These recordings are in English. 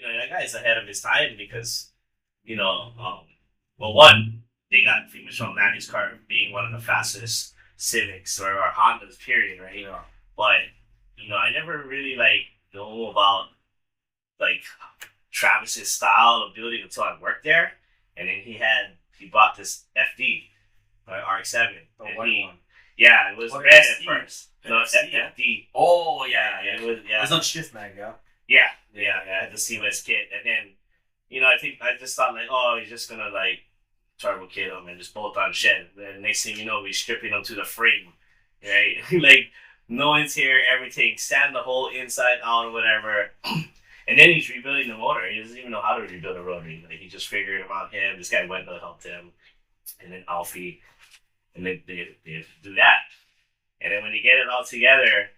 that guy's ahead of his time because, well, one, they got famous from Lanny's car being one of the fastest Civics or Hondas, period, right? Yeah. But, I never really, know about, like, Travis's style of building until I worked there. And then he bought this FD, RX-7. The white one. Yeah, it was red at first. No, FD. Oh, Yeah, it was, yeah. It's on shift mag, yeah? Yeah, the CMS kit. And then, I think I just thought, he's just gonna, turbo kit him and just bolt on shed. Then next thing you know, we're stripping them to the frame, right? No interior, everything, sand the whole inside out or whatever. And then he's rebuilding the motor. He doesn't even know how to rebuild a rotary. He just figured it out him. This guy Wendell helped him. And then Alfie. And then they do that. And then when they get it all together,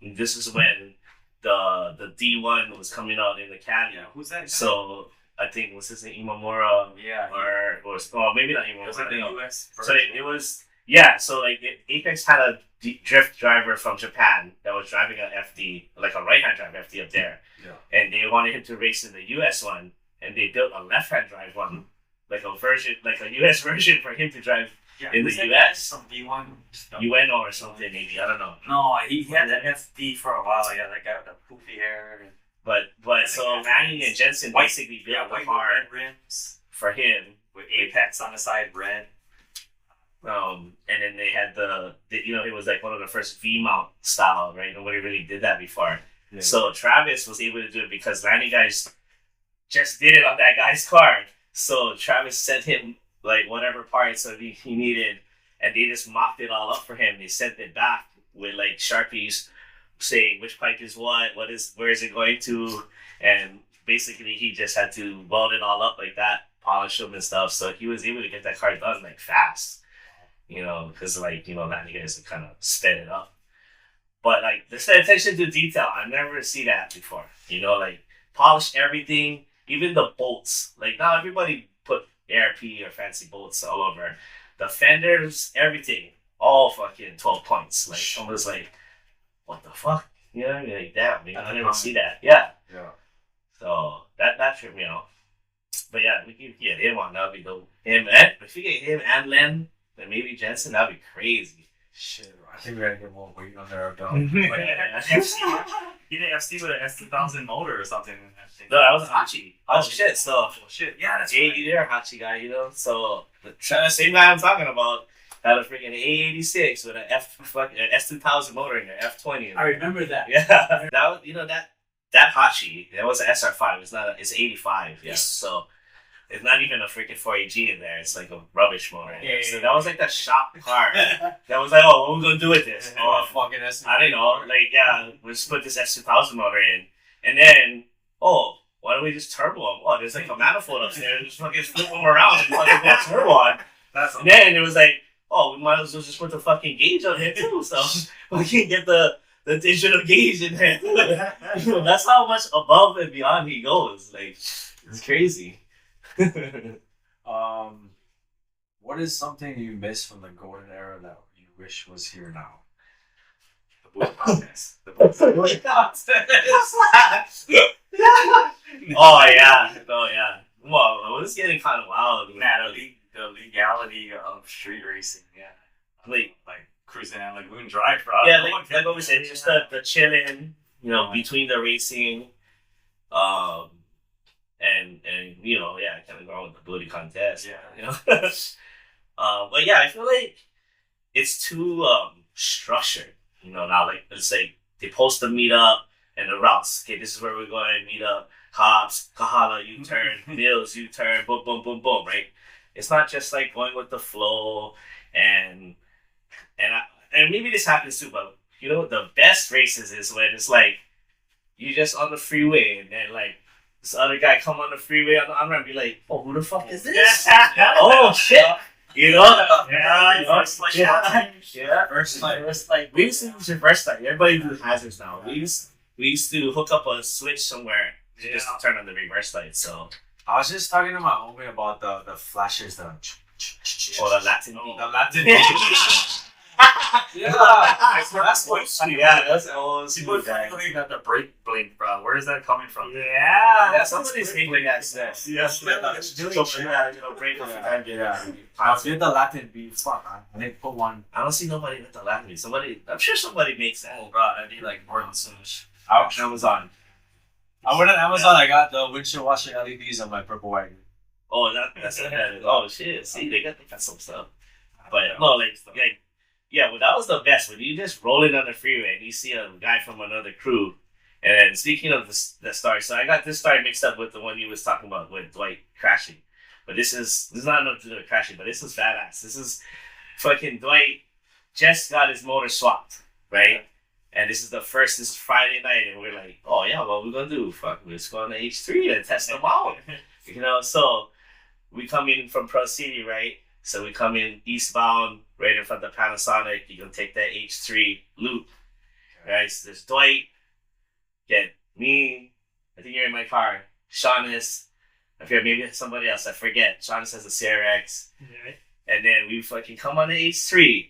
this is when the D1 was coming out in the Canyon. Yeah, who's that guy? So I think was this Imamura? Yeah. Or maybe not Imamura. It was like the US So it was, yeah, so Apex had a drift driver from Japan that was driving an FD, like a right-hand drive FD up there. Yeah. And they wanted him to race in the US one, and they built a left-hand drive one, like a US version for him to drive in the US. Some D1 stuff. UNO or something, maybe, I don't know. No, he had an FD for a while, yeah, that guy with the poofy hair. But so Manny and Jensen basically built the car red rims for him. With Apex on the side, red. And then they had it was like one of the first V-mount style, right? Nobody really did that before. Yeah. So Travis was able to do it because Lanny guys just did it on that guy's car. So Travis sent him whatever parts that he needed, and they just mocked it all up for him. They sent it back with Sharpies saying which pipe is where is it going to, and basically he just had to weld it all up like that, polish them and stuff. So he was able to get that car done fast. Because Lanny guys kind of sped it up. But the attention to detail, I never see that before. Polish everything, even the bolts. Now everybody put ARP or fancy bolts all over. The fenders, everything, all fucking 12 points. Almost what the fuck? Damn, I never see that. Yeah. Yeah. So that tripped me out. But yeah, we could get him on. That'd be dope. If we get him and Len, then maybe Jensen, that'd be crazy. Shit, I think we gotta get more weight under our belt. He did FC with an S2000 motor or something. No, that was Hachi. Shit. So, oh, shit. Yeah, that's right. You're a Hachi guy, So, the same guy I'm talking about had a freaking A86 with an S2000 motor in an F20. I remember that. Yeah. That was, that Hachi, that was an SR5. It's 85. Yeah. So, it's not even a freaking 4AG in there. It's a rubbish motor. Yeah, so that was the shop car. That was what are we going to do with this? Fucking S2E1. I don't know. We'll just put this S2000 motor in. And then, why don't we just turbo them? Oh, there's a manifold upstairs. Just fucking flip them around and fucking put a turbo on. And then it was we might as well just put the fucking gauge on here too. So we can get the digital gauge in there. That's how much above and beyond he goes. It's crazy. What is something you miss from the golden era that you wish was here now? The booty contest. Oh yeah. Well, it was getting kind of wild. The legality of street racing. Yeah. Cruising at Lagoon Drive, bro. Yeah, like what we said, just the chilling, between the racing, and kind of going with the booty contest. Yeah. But yeah, I feel it's too structured. Now let's say they post the meetup and the routes. Okay, this is where we're going. Meet up, Cobbs, Kahala, U-turn, Mills, U-turn, boom, boom, boom, boom. Right? It's not just going with the flow and maybe this happens too. But the best races is when it's you just on the freeway and then this other guy come on the freeway on the on-ramp and be like, oh, who the fuck is this? Oh, shit. First light. We used to use reverse light. Everybody do hazards now. We used to hook up a switch somewhere to just turn on the reverse light. So I was just talking to my homie about the flashes, the Latin. The Latin. That's old school. Yeah, that's old People school. Guy. finally got the brake blink, bro. Where is that coming from? Yeah, somebody's making that sense. Yeah. Break off. I did the Latin beat. Fuck, I didn't put one. I don't see nobody with the Latin beat. I'm sure somebody makes that. Oh, bro, I need like more than so much. Out Amazon. I went on Amazon. I got the windshield washer LEDs on my purple wagon. Oh, that's that. Oh shit! See, they got some stuff. But no, like, yeah, well, that was the best when you just rolling on the freeway and you see a guy from another crew. And speaking of the story, so I got this story mixed up with the one you was talking about with Dwight crashing. But this is not nothing to do with crashing, but this is badass. This is fucking Dwight just got his motor swapped, right? And this is Friday night, and we're like, oh yeah, what we gonna do? Fuck, we're just going to H3 and test them out. So we come in from Pro City, right? So we come in eastbound, right in front of the Panasonic. You can take that H3 loop, right? So there's Dwight, get me. I think you're in my car. Shaunus, I forget, maybe somebody else. I forget. Shaunus has a CRX, and then we fucking come on the H3,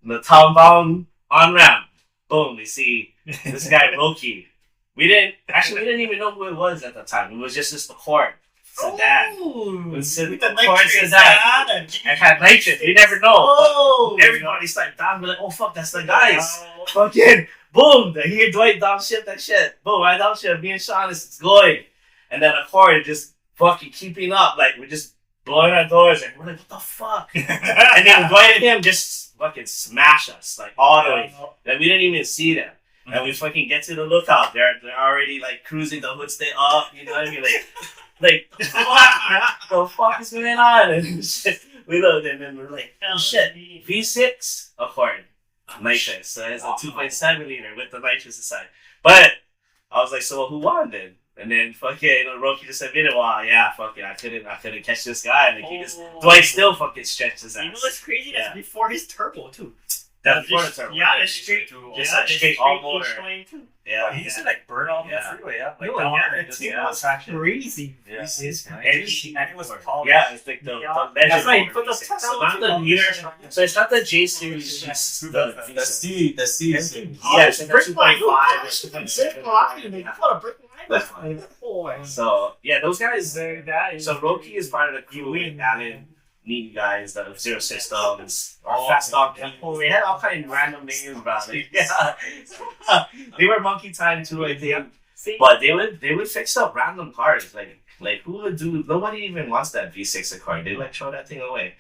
the townbound on ramp. Boom, we see this guy Loki. We didn't even know who it was at the time. It was just this Accord sedan. With the Accord sedan and had nitrous. You never know. Everybody started down. We're like, oh fuck, that's the guys. Fucking boom! They hear Dwight downshift that shit. Boom! I downshift. Me and Sean is going, and then Accord just fucking keeping up. Like we're just blowing our doors, and we're like, what the fuck? And then Dwight and him just fucking smash us like all the way. Like we didn't even see them. And we fucking get to the lookout. They're already like cruising, the hood stay up. You know what I mean? Like the fuck is going on? And shit. We looked and then we're like, oh shit, V6 Accord nitrous. So it's a 2.7 liter with the nitrous inside. But I was like, so who won then? And then fucking Roki just admitted, well, yeah, fucking, I couldn't catch this guy. And he just Dwight still fucking stretched his ass. You know what's crazy? That's before his turbo too. That's before the turbo. Yeah, the straight all motor. Yeah, he used to like burn on the freeway. Yeah, like was crazy. Yeah, and it was polished. Yeah, it's like the that's why he put those tests so not the meter. So it's not the J series. It's The C. Yes, and the 2.5. So yeah, those guys. So Roki is part of the crew with Alan, Neat guys, the Zero Systems, Fast Dog people. We had all kind of random names about it. Yeah, they were Monkey Time too, I think. But they would fix up random cars. Like who would do? Nobody even wants that V6 Accord. They like throw that thing away,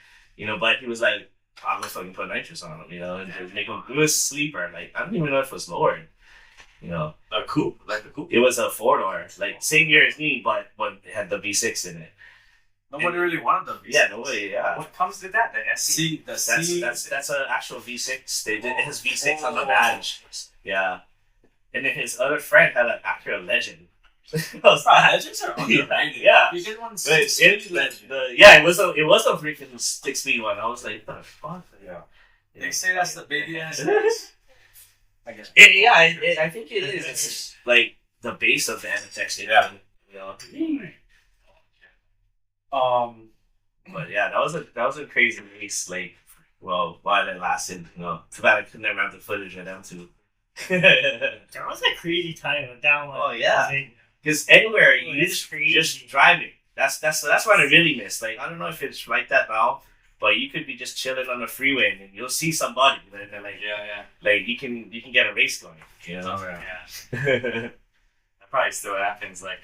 But he was like, I'm gonna fucking put nitrous on them, and make them. It was sleeper. Like I don't even know if it was lowered. A coupe, like a coupe. It was a 4-door, like same year as me, but it had the V6 in it. Nobody really wanted the V6. Yeah, nobody. Yeah. What comes with that? The SC. That's an actual V6. They did. It has V6 on the badge. Yeah. And then his other friend had an Acura Legend. Legends are underrated. Yeah. You get one Legend. It was a freaking 6V1. I was like, what the fuck? Yeah. They say that's the baby ass. I guess. I think it is. It's just, like the base of the Anitex. Yeah. But yeah, that was a crazy race. Like, well, while it lasted, too bad I couldn't have the footage of them too. That was a crazy time with that one. Oh yeah, because anywhere you just driving. That's what I really miss. Like I don't know if it's like that now, but you could be just chilling on the freeway and you'll see somebody. And they're like, like you can get a race going. Yeah. That probably still happens like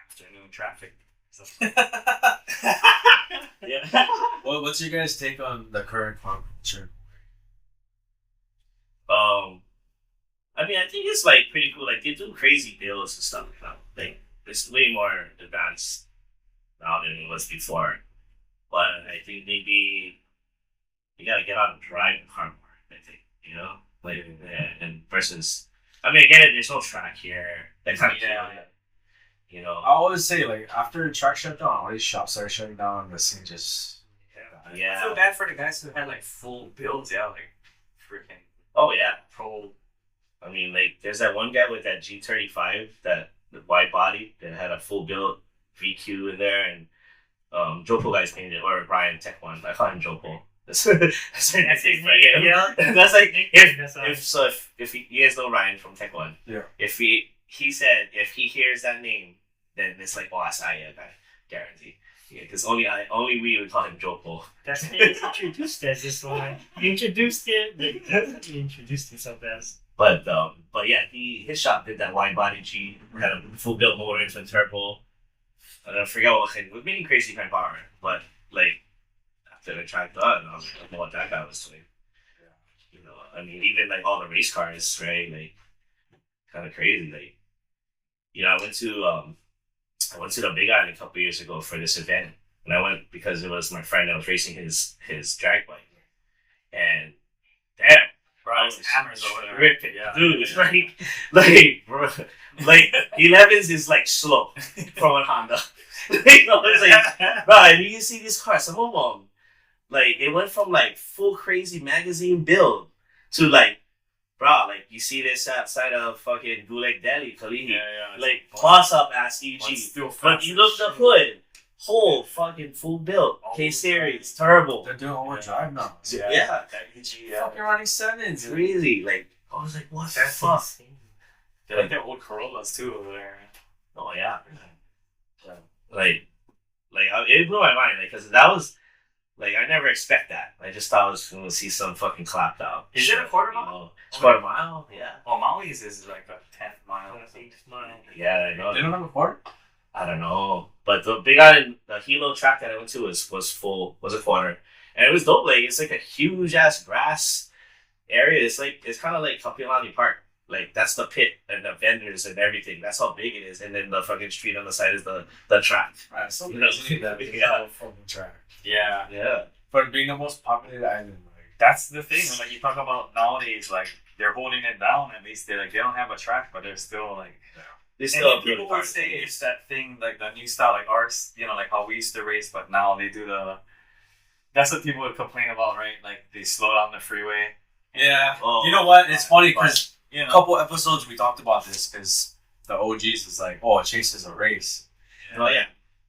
afternoon traffic. Yeah. Well, what's your guys' take on the current car culture? I mean, I think it's like pretty cool. Like they do crazy builds and stuff now. Like it's way more advanced now than it was before. But I think maybe you gotta get out and drive the car more. I think and versus. I mean, again, there's no track here. That kind of I always say, like, after the track shut down, all these shops started shutting down, and the scene just... Yeah. I feel bad for the guys who had, like, full builds, like, freaking... Oh, yeah. Full... I mean, like, there's that one guy with that G35, the wide body, that had a full build VQ in there, and Jopo guys painted it, or Brian Tech one. I call him Jopo. That's our That's nickname his for name, him. yeah. That's like That's if you guys know Ryan from Tech One. Yeah. If he said if he hears that name, then it's like, oh, that's Aya guy, guarantee. Yeah, because only we would call him Joko. That's how he introduced as this one. He introduced it. He introduced himself as. But yeah, his shop did that wide body G, had a full built motor into a turbo. I forget what it was, mainly crazy kind of power, but like after the track done, I was like, I don't know what that guy was doing. You know, I mean, even like all the race cars, right? Like, kind of crazy. Like, you know, I went to the Big Island a couple years ago for this event, and I went because it was my friend that was racing his drag bike, and damn. Bro, I it's was hammers over there. ripping, Yeah. dude. It's like, bro, like 11s is like slow from a Honda. You know, it's like, bro, and you see these cars, some of them, like it went from like full crazy magazine build to like, bro, like you see this outside of fucking Gulag Deli, Kalihi, Yeah. like boss up ass EG, Still but you look the hood, whole fucking full built K series turbo. They're doing all drive now. Yeah. That EG, Fucking running It's sevens. crazy. Like I was like, what the That's fuck? insane. They're like their old Corollas too over there. Oh yeah. Like it blew my mind, like, because that was, like, I never expect that. I just thought I was going to see some fucking clapped out. Is it a quarter mile? You know? It's quarter mile, yeah. Oh, Maui's is like a 10th mile. That's 8 mile. Yeah, I know. They don't have a quarter? I don't know. But the Big Island, the Hilo track that I went to was a corner. And it was dope. Like, it's like a huge ass grass area. It's kind of like Kapiolani Park. Like, that's the pit and the vendors and everything. That's how big it is. And then the fucking street on the side is the track. Right, so You know, yeah. fucking track. Yeah. Yeah. But being the most populated island, like, That's the thing. Like you talk about nowadays, like they're holding it down. At least they don't have a track, but they're still like. They And still then have people would say it's that thing, like the new style, like ours. You know, like how we used to race, but now they do the. That's what people would complain about, right? Like they slow down the freeway. yeah. Oh, You know what? It's funny because You a know. couple episodes we talked about this because the OGs was like, oh, Chase is a race. Oh, yeah.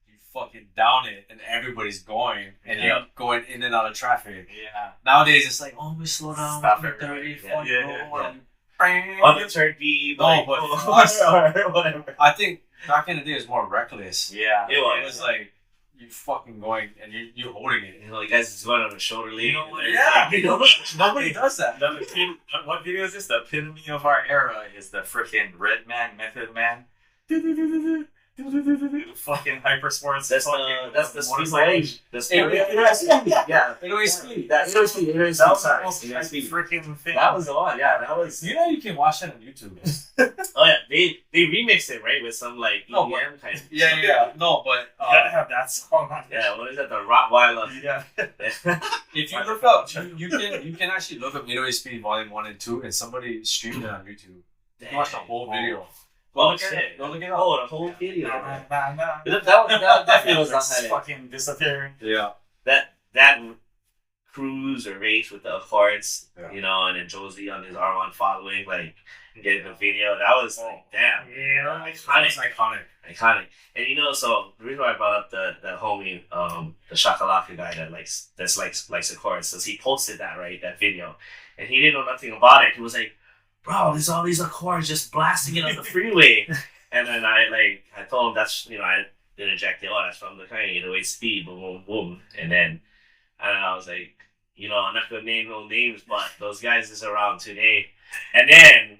You fucking down it and everybody's going and Yeah. you're going in and out of traffic. Yeah. Nowadays it's like, oh, we slow down. Stop we're it, 30, yeah, 40, yeah, oh, On the turn B, No, like, but or whatever. I think back in the day it was more reckless. Yeah. It was. It was like you fucking going and you holding it. You know, like guys is going on the shoulder lead. You know what? Yeah. You know, Nobody does that. what video is this? The epitome of our era is the freaking Red Man, Method Man. Fucking Hypersports. That's fucking the speed motorcycle. range. The speed It- range. Yeah. It always speed. That's the speed. That was the most freaking thing. That was the one. Yeah, that was. You know you can watch that on YouTube. Oh yeah, they remixed it right with some like No, EDM kind of. Yeah. No, but You gotta have that song on. Yeah, what is that? The Rottweiler. Yeah. if you look up, you can actually look up Midway Speed Volume 1 and 2, and somebody streamed it on YouTube. You can watch the whole video. Oh Look at shit! it. Go look it up. Oh, the whole video. That That definitely was not highlight. fucking disappearing. Yeah. That cruise or race with the Accords, Yeah. you know, and then Josie on his R1 following, like getting the video. That was like, damn, Yeah. It's iconic, iconic. And you know, so the reason why I brought up the homie, the Shakalaka guy that likes Accords, since he posted that that video, and he didn't know nothing about it. He was like, bro, there's all these Accords just blasting it on the freeway. And then I told him that's, I interjected, oh, that's from the Kanye, the way speed, boom, boom, boom. And then I was like, I'm not going to name no names, but those guys is around today. And then,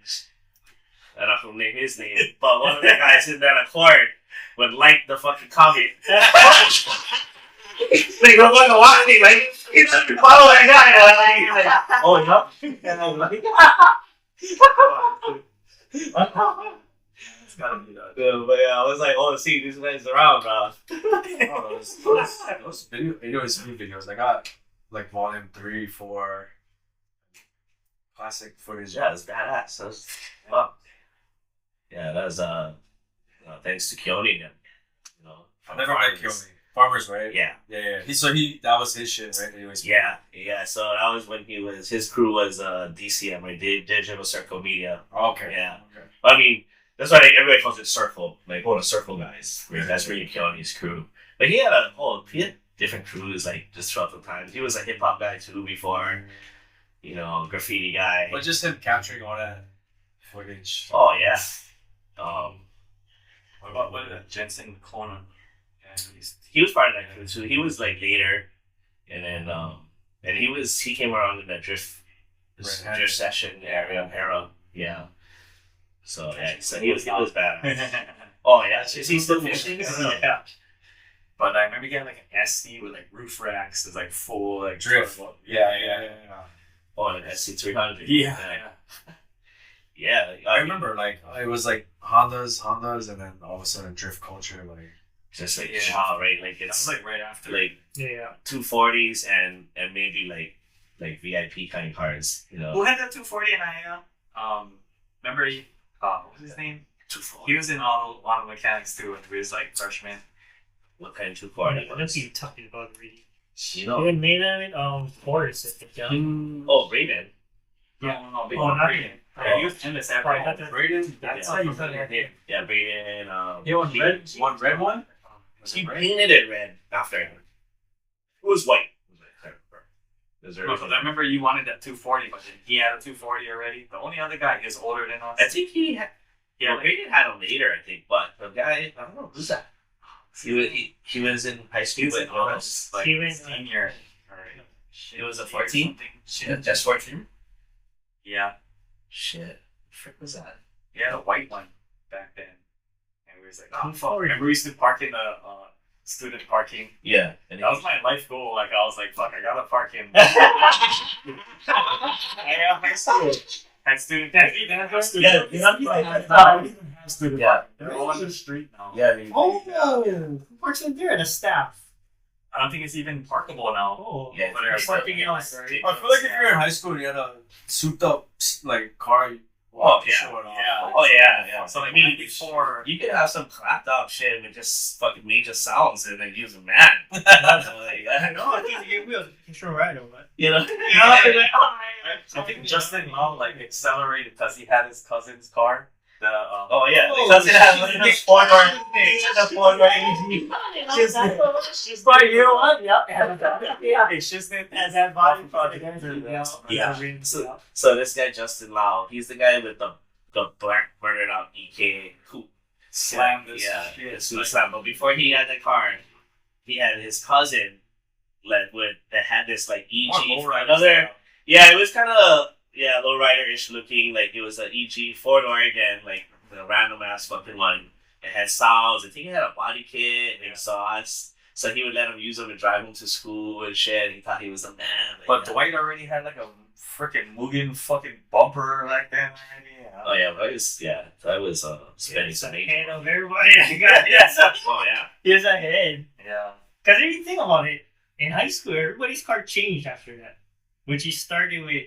I'm not going to name his name, but one of the guys in that Accord would like the fucking comment. Like, I'm going to watch me, like, he's like, follow that guy. And I'm like, oh, yeah? And I'm like, It's gotta be that. yeah, but yeah, I was like, oh, see, these guys around, bro. Oh, those video speed videos. I got like volume 3, 4, classic footage. Yeah, it's badass. That was fuck. Yeah, that was thanks to Keone again. I've never met Keone. Farmers, right? Yeah. Yeah. That was his shit, right? Anyways. Yeah. So that was when his crew was DCM, right? Digital Circle Media. Okay. Yeah. Okay. I mean, that's why everybody calls it Circle. Like, the Circle guys. Right? That's really Keone's crew. But he had different crews like just throughout the time. He was a hip hop guy too before, graffiti guy. But just him capturing all that footage. Oh yeah. What is that? Jensen Corner. Yeah, he was part of that crew too. He was like later, and then and he came around in that drift session era. Yeah. So he was bad. Oh yeah, is he still fishing? Yeah. But I remember getting like an SC with like roof racks. It's like full like drift. Yeah. Oh, an SC300. Yeah. Yeah. I remember like it was like Hondas, and then all of a sudden drift culture like just like right? Like it's like right after like 240s and maybe like VIP kind of cars. Who had that 240 in IAL? Remember what was his name? 240. He was in auto mechanics too when he was like freshman. What kind of 240? What are you talking about, really? You made them Forest, I think. Yeah. Oh, Raven. Yeah. No, not Braden. Yeah, he was in this episode. Braden. That's how you said it. Yeah, Braden. One red one. He painted it red after him. It was white. Because I remember you wanted that 240, but he had a 240 already. The only other guy is older than us. I think he had. Yeah, Braden had him later, I think. But the guy, I don't know who's that. He was in high school. He was like senior. It was a 14. Shit, just 14. Yeah. Shit, what the frick was that? He had a white one back then, and we was like, oh fuck. Remember we used to park in the student parking. Yeah, and that was my life goal. Like I was like, fuck, I gotta park in. high school. Had student parking. They're all on the street now. Yeah. Who parks in there? The staff. I don't think it's even parkable now. Oh, yeah. But they're parking in I feel like if you're in high school and you had a souped up like car, show it off. Yeah. Oh yeah. So like before you could have some clapped up shit with just fucking major sounds and then use a man. I think you wheels. You can show right over. I think Justin Lau like accelerated because he had his cousin's car. Because it has like the four-door thing. The four-door AG. Just by you one, yeah. It's just it has that body. Yeah. So this guy Justin Lau, he's the guy with the black murdered out EK coupe. Slammed this shit. Slam. But before he had the car, he had his cousin that had this like EG for another. Yeah, it was kind of lowrider-ish looking. Like it was an EG 4-door again, like the random ass fucking one. It had sounds. I think it had a body kit and exhaust. So he would let him use them and drive him to school and shit. He thought he was the man. But Dwight already had like a freaking Mugen fucking bumper like that already. Oh yeah, I was spending some age. Head of everybody. Oh yeah. He has a head. Yeah. Because if you think about it, in high school, everybody's car changed after that. Which you started with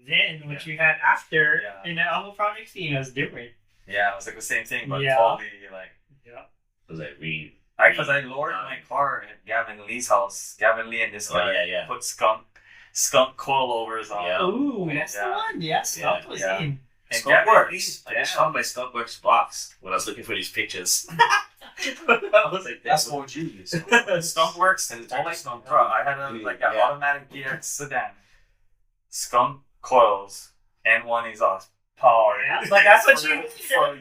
then, which you had after, and the album project scene was different. Yeah, it was like the same thing, but totally like. Yeah. Was like because I lowered my car at Gavin Lee's house. Gavin Lee and this guy put skunk coilovers on. Yeah. Ooh, that's the one. Yeah, skunk was in. And Skunkworks. I just found my Skunkworks box when I was looking for these pictures. I was like, that's OG. Skunkworks and all skunk. Bro, I had an automatic DX sedan. Skunk coils and one exhaust. Power. Yeah. Like that's what you need.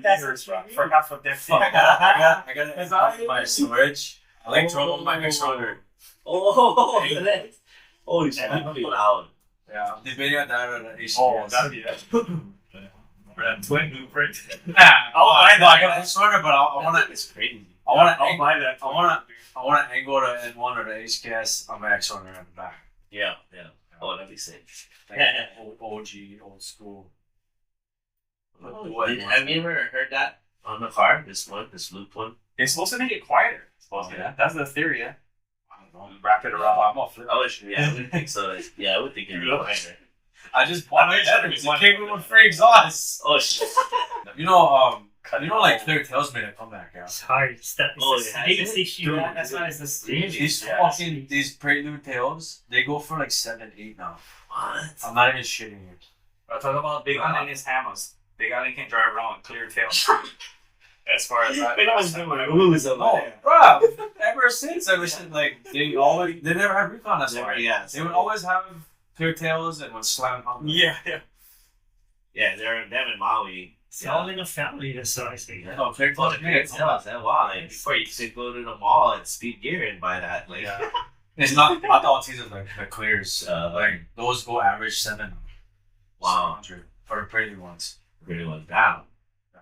That's what you for half of their fun. I got my storage. I like throw on my controller. Oh, holy shit, that'd be loud. Yeah, I'm debating on that on the HCS. Oh, that'd be that. Twin blueprint. I got a controller, but I want to. It's crazy. I'll buy that. I want to angle the N1 or the HKS on my X1 at the back. Yeah. Oh, that'd be sick. Like old old school. Have you ever heard that on the car? This loop one? It's supposed to make it quieter. That's the theory, yeah. I don't know. Wrap it around. I'm off. I would think so. Yeah, I would think it'd be quieter. I just bought it. It came with free exhaust. Oh shit. Like Clear Tails made a comeback, yeah. It's hard. That's why it's the stage. These Prelude Tails, they go for like 7-8 now. What? I'm not even shitting you. I talk about Big Allen and his hammers. Big Allen can drive around with Clear Tails. As far as that, They always do moves over No, there. bro. Ever since, like they never had recon as Never, far. yeah. They would always have clear tails and would slam on. yeah. Yeah, them and Maui. It's all in the family, that's what I say. Yeah. Oh, clear Well, tails. the parents tell us that wow, like before you could go to the mall and speed gear and buy that. Like Yeah. It's not all seasons like the clears. Like those go average 7. Wow. 700 for pretty ones. really was down.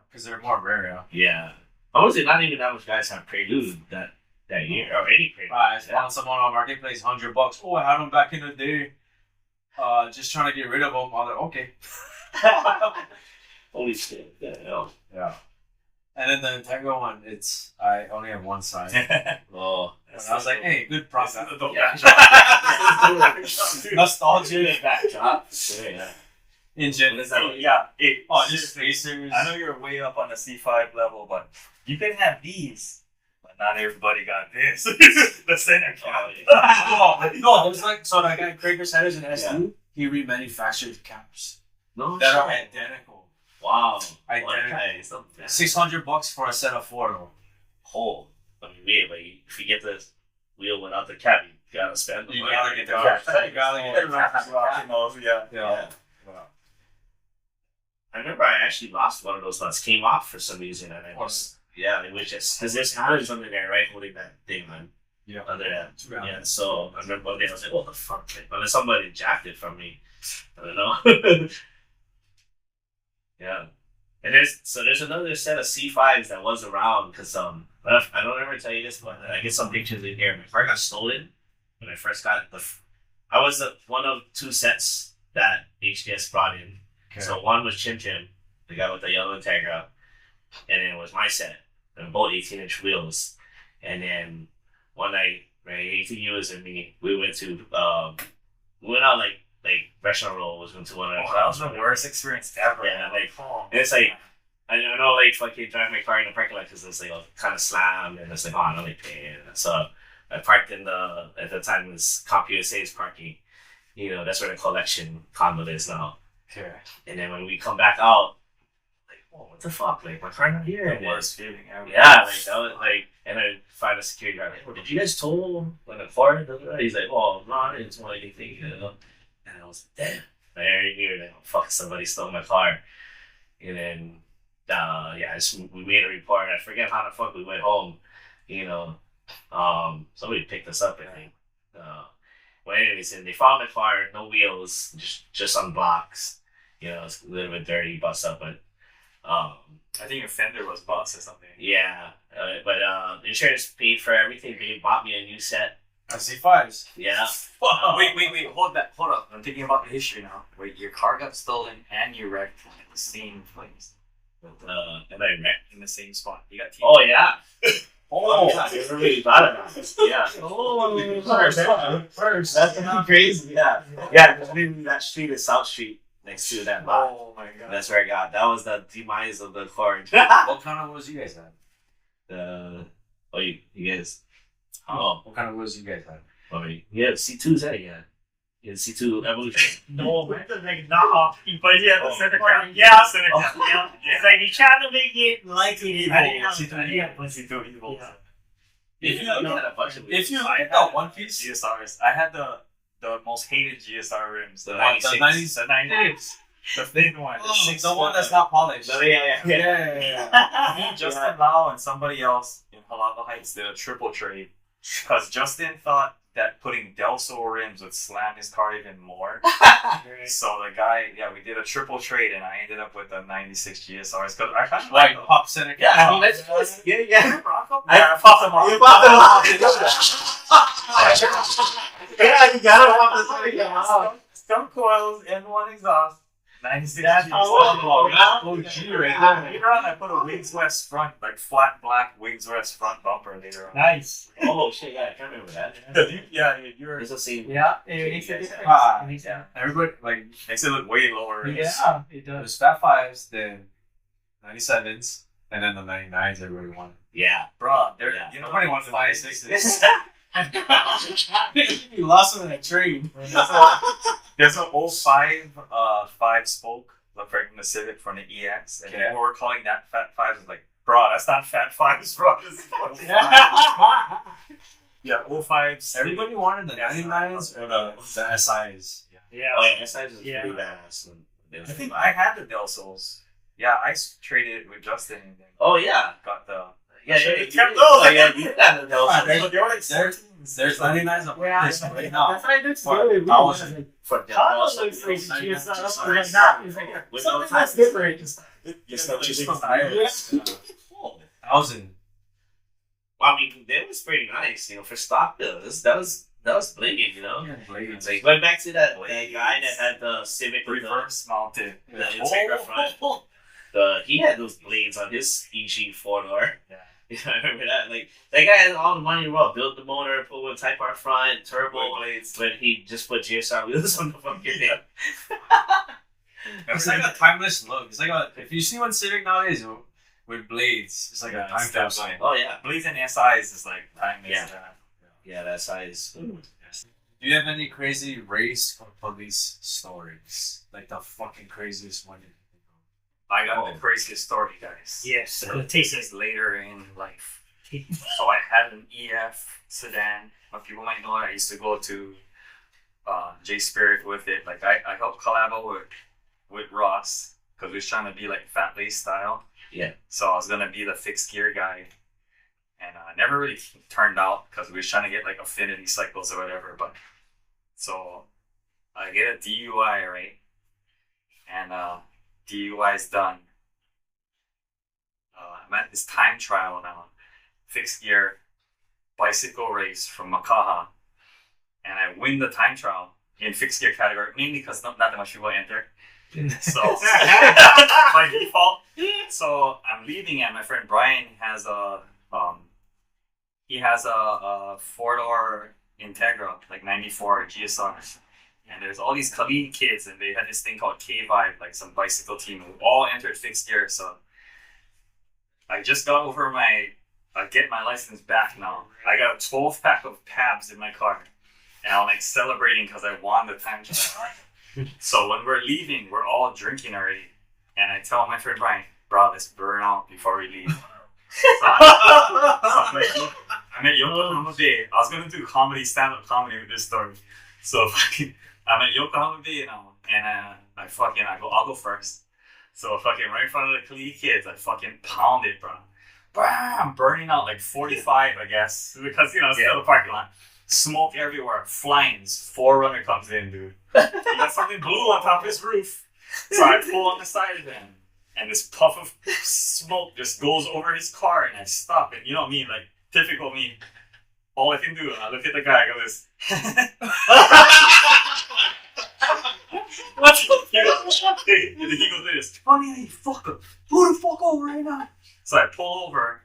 Because they're more rare, yeah. Yeah. Honestly, not even that much guys have Prelude that year or any Prelude. I found someone on Marketplace $100. Oh, I had them back in the day. Just trying to get rid of them. I was like, okay. Holy shit! Yeah. Hell. Yeah. And then the Integra one, I only have one side. Oh. And I was like, hey, good profit. Yeah. Nostalgia. Backdrop. Sure, yeah. Engine. Yeah. Oh, just spacers. I know you're way up on the C5 level, but you can have these. But not everybody got this. The center cap. No, it was like, so that guy Krager's headers in S2, he remanufactured caps No. that are shit. identical. Wow. Identical. Nice. $600 for a set of 4 though. Whole. I mean, yeah, but if you get the wheel without the cap, you gotta spend the You money. gotta get the Yeah. cap. You gotta get the cap. Yeah. Yeah. I remember I actually lost one of those nuts. Came off for some reason, and I was it was just because there's handles under there, right, holding that thing on. Yeah. Under that. Yeah. Yeah. So I remember one day I was like, "What the fuck?" Like, unless somebody jacked it from me, I don't know. Yeah. And there's another set of C5s that was around because I don't ever tell you this, but I get some pictures in here. My car got stolen when I first got it. I was one of 2 sets that HDS brought in. Okay. So one was Chim Chim, the guy with the yellow Integra, and then it was my set, and both 18-inch wheels. And then one night, right, 18 years and me, we went out like restaurant roll was into one of the Oh, that was the worst experience ever. Yeah, like, and it's like, I know, like, fucking drive my car in the parking lot because it's like kind of slammed, and it's like, oh, I'm only paying. So I parked at the time it was CompUSA's parking. You know, that's where the collection condo is now. Okay. And then when we come back out, like, oh, what the fuck? Like, my car not here. The worst feeling ever. Yeah, like, that was like, and I find a security guard, like, oh, did you guys tow when the car? He's like, oh, no, I didn't tow anything, you know. And I was like, damn. I already knew, like, oh, fuck, somebody stole my car. And then, we made a report. I forget how the fuck we went home, you know. Somebody picked us up, I think. Well, anyways, and they found the car, no wheels, just on blocks. You know, it's a little bit dirty, bust up, but I think your fender was bust or something. yeah. But insurance paid for everything. They bought me a new set. C5s. Yeah. Wait, hold up. I'm thinking about the history now. Wait, your car got stolen and you wrecked at the same place. And I wrecked. In the same spot. You got Oh yeah. Oh, I never really thought about this. Yeah. Oh, First. That's crazy. Yeah. Yeah. That street is South Street next to that lot. Oh my god. That's where I got. That was the demise of the car. What kind of wheels you guys had? You guys. What kind of wheels you guys had? Yeah, C2s, yeah. Yeah, C2 Evolution. No, man, like nah. But yeah, the Oh, center yeah. cap. Yeah, center Oh. cap. Yeah. It's like you try to make it like it is. I didn't have C2 yeah, but C2 evil. Yeah. If you had look a bunch of if you I look had at One Piece, GSRs. I had the most hated GSR rims. The The 96. The 96. The thin one. the one that's not polished. Yeah. Me, Justin Lau, and somebody else in Halava Heights did a triple trade because Justin thought that putting Delso rims would slam his car even more. So the guy, we did a triple trade, and I ended up with the 96 GSRs because I kind of Like pop center cap. Yeah, I mean, that's just, yeah. I popped them off. You bought them off. Yeah, you gotta pop this. Some coils and one exhaust. 96 That's GSR. how OG right there. Later on, I put a Wigs West front, like flat black Wigs West front bumper later on. Nice. Oh shit, yeah, I can't remember that. You're It's the same. Yeah, it makes a difference. Ah, It makes a Everybody like makes it look way lower. Yeah, it does. there's Fat Fives, then 97s, and then the 99s. Everybody wanted. Yeah. Bro, Yeah. nobody wants the 96s. You lost them in a trade. There's an 05 5 spoke, like from the Civic from the EX, and Okay. people were calling that Fat Fives like bro, that's not Fat Fives, bro. This is fucking yeah, 05s. Everybody wanted the 99s or the SIs. Yeah. Oh yeah, SIs is Yeah. pretty badass. I think I had the Del Sols. Yeah, I traded it with Justin and then Oh yeah. got the. Yeah, Should've yeah, kept you- those. Oh yeah, you got the Del There's 99s on Yeah, this right now. that's why it looks For really weird. 1,000. for Del Carlos Sol. looks like GSL. Just It's like like not. It's like With something no that's tires. different. Just the Just cheap tires. Cool. 1,000. Well, I mean, that was pretty nice, for stock though. That was blinging, Blades. It's like going back to that guy that had the Civic with reverse mounted. the Integra front. He had those blades on his EG 4-door. Yeah. I remember that. Like that guy had all the money in the world. Built the motor, put with Type R front, turbo blades, but he just put GSR wheels on the fucking thing. It's like a timeless look. It's like if you see one Civic nowadays with blades, it's like a time capsule. Oh yeah, Blades and SIs is like timeless. Yeah. yeah, that size. Do you have any crazy race or police stories? Like the fucking craziest one. I got the craziest story, guys. Yes. This Taste is later in life. So I had an EF sedan. People might know I used to go to J Spirit with it. Like I helped collab with Ross because we was trying to be like Fat Lace style. Yeah. So I was gonna be the fixed gear guy, and never really turned out because we was trying to get like affinity cycles or whatever. But so I get a DUI, right? And DUI is done. I'm at this time trial now, fixed gear bicycle race from Makaha, and I win the time trial in fixed gear category, mainly because not that much people enter. So by default. So I'm leaving, and my friend Brian has a 4-door Integra, like 94 GSR. And there's all these Khalid kids, and they had this thing called K-Vibe, like some bicycle team who all entered fixed gear. So I just got over get my license back now. I got a 12-pack of Pabs in my car, and I'm like celebrating because I won the time trial. So when we're leaving, we're all drinking already, and I tell my friend Brian, "Bro, let's burn out before we leave." I'm at Yokohama Bay. I was gonna do stand-up comedy with this story. So I'm at Yokohama Bay now, and I'll go first. So right in front of the Khalid kids, I fucking pound it, bro. I'm burning out like 45, I guess, because still a parking lot. Smoke everywhere, flames. 4Runner comes in, dude. He got something blue on top of his roof. So I pull on the side of him, and this puff of smoke just goes over his car, and I stop. And you know me, like typical me. All I can do, I look at the guy, I go this. What's up? He goes this. Funny, you fucker. Pull the fuck over right now. So I pull over.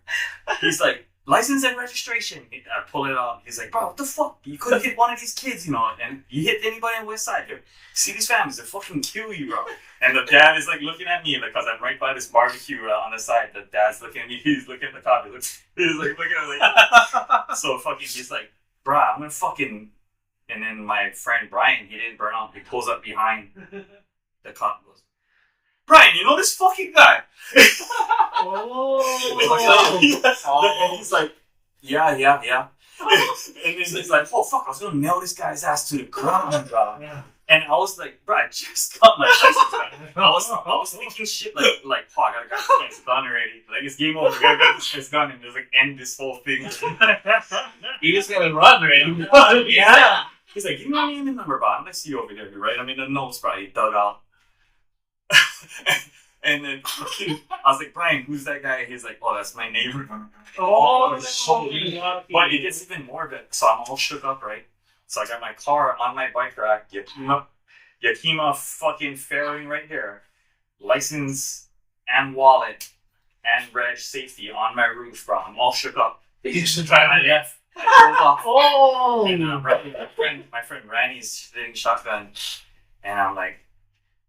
He's like, license and registration. I pull it out. He's like, bro, what the fuck? You could have hit one of these kids, and you hit anybody on the west side. See these families, they fucking kill you, bro. And the dad is like looking at me because I'm right by this barbecue on the side. The dad's looking at me. He's looking at the cop. He's like looking at me. Like, so he's like, bro, I'm gonna fucking. And then my friend Brian, he didn't burn out. He pulls up behind the cop and goes, Brian, you know this fucking guy? And he's like, yeah. And then he's like, oh fuck, I was gonna nail this guy's ass to the ground, bro. Yeah. And I was like, bro, I just got my license back. I was thinking shit like, oh, I gotta get this guy's gun already. Like, it's game over. I gotta get this guy's gun and just end this whole thing. You just gotta run, right? Yeah. He's like, give me my name and number, bro. I'm gonna see you over there, right? I mean, the notes probably dug out. And then I was like, Brian, who's that guy? He's like, oh, that's my neighbor. But it gets even more of it. So I'm all shook up, right? So I got my car on my bike rack, Yakima fucking fairing right here, license and wallet and reg safety on my roof, bro. I'm all shook up. You should try my F. I drove off. Oh! And my friend Randy's sitting shotgun, and I'm like,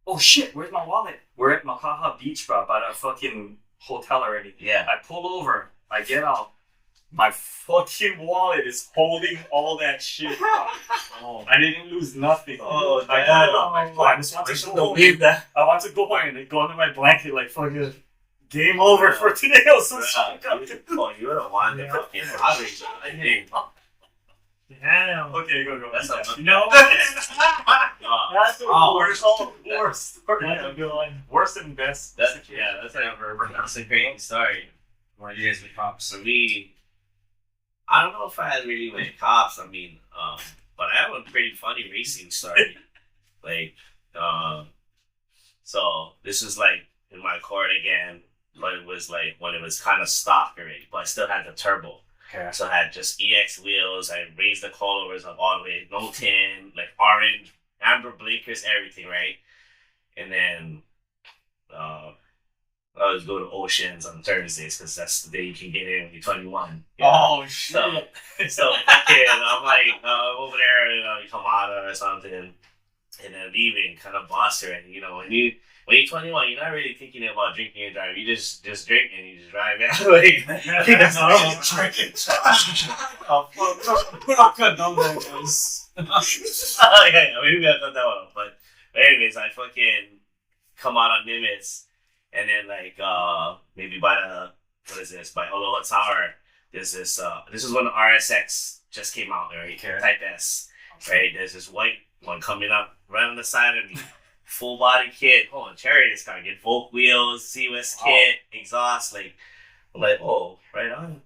oh shit, where's my wallet? We're at Makaha Beach, bro, by the fucking hotel already. Yeah. I pull over, I get out. My fucking wallet is holding all that shit, bro. Oh, I didn't lose nothing. Oh, I just want to go home. I want to go home and go under my blanket, like fucking Game over for today. I was so you would have won the fucking lottery, I think. Damn. Okay, go. That's a No. That's the worst. That's a good one. Worst and best. That's a great story. One of you guys with cops. For me, I don't know if I had really with cops. I mean, but I have a pretty funny racing story. Like, so this was like in my court again, but it was like when it was kind of stock already, but I still had the turbo. Okay. So I had just EX wheels. I raised the coilovers up all the way, no tin, like orange, amber blinkers, everything, right? And then I always go to Oceans on Thursdays because that's the day you can get in when you're 21. Yeah. Oh shit! So okay, I'm like over there, Kamada or something, and then leaving, kind of boss her, and when you're 21, you're not really thinking about drinking and driving. You just drink and you just drive out. Like, I think that's normal. We're not cut down there, guys. Oh yeah, maybe I cut that one off. But anyways, I fucking come out on Nimitz, and then like maybe by by Aloha Tower, there's this this is when the RSX just came out, right? Okay. Type S, right? There's this white one coming up right on the side of me. Full body kit. Oh, and Cherry is gonna get Volk wheels, C-West kit, exhaust. Like, I'm like, oh, right on.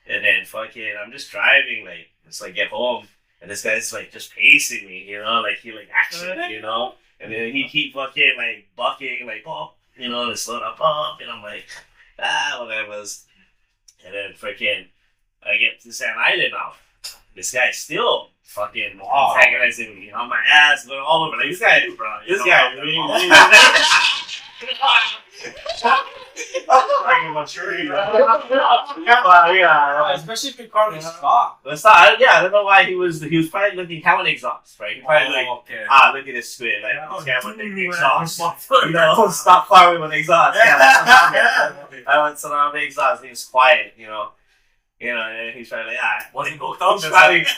And then fucking, I'm just driving. Like, it's like get home, and this guy's like just pacing me. Like he like action. And then he keep fucking like bucking, like and slow up, and I'm like, whatever. And then freaking, I get to San Island now. This guy's still fucking antagonizing me on my ass, going all over. Like, this guy, really. Especially if your car was stock. I don't know why he was probably looking how an exhaust, right? He probably look at this squid, like this guy with the exhaust. Stop car with an exhaust. I went around the exhaust. He was quiet, and he's trying to Wasn't hooked up.